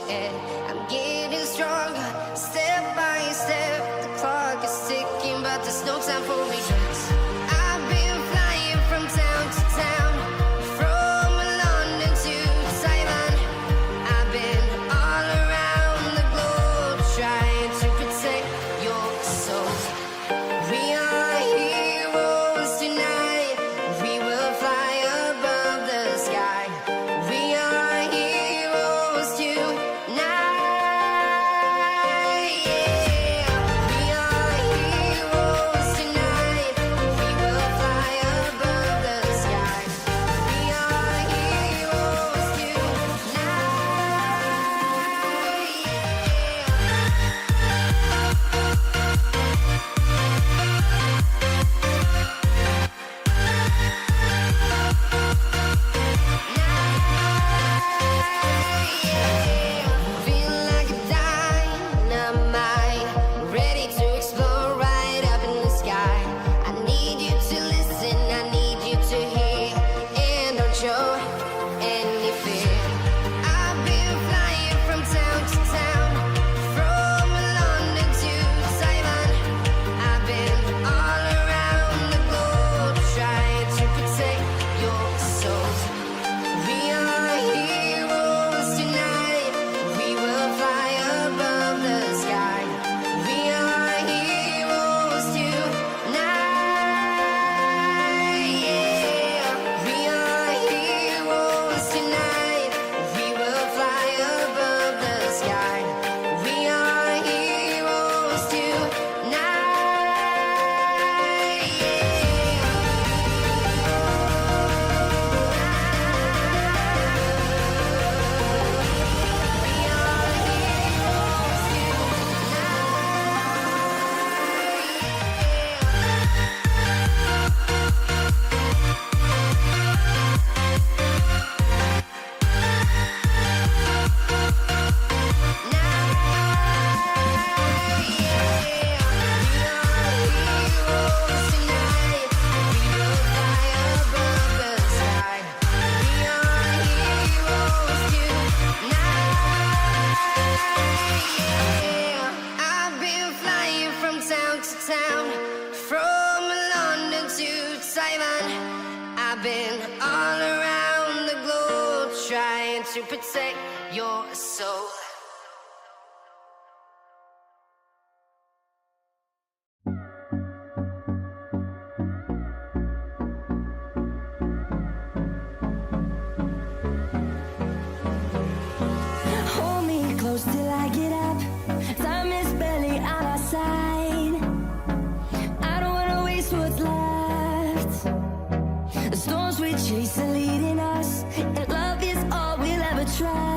it. I'm getting stronger, step by step. The clock is ticking, but there's no time for regrets. I've been flying from town to town, from London to Taiwan. I've been all around the globe, trying to protect your soul. We are heroes tonight. We will fly above the sky. We are heroes tonight. Yeah. We are heroes tonight. We will fly above the sky. We are heroes feel like a dynamite, ready to explode right up in the sky. I need you to listen, I need you to hear, and don't show any fear. I've been flying from town to town, from London to Taiwan. I've been all around the globe, trying to protect your souls. We are heroes tonight. We will fly above the sky. We are heroes tonight. Yeah. We are heroes tonight. We will fly above the sky. We are heroes I've been flying from town to town, from London to Taiwan. I've been all around the globe, trying to protect your soul. Hold me close till I get up. Time is barely on our side. I don't wanna waste what's left. The storms we chase are leading us, and love is all we'll ever try.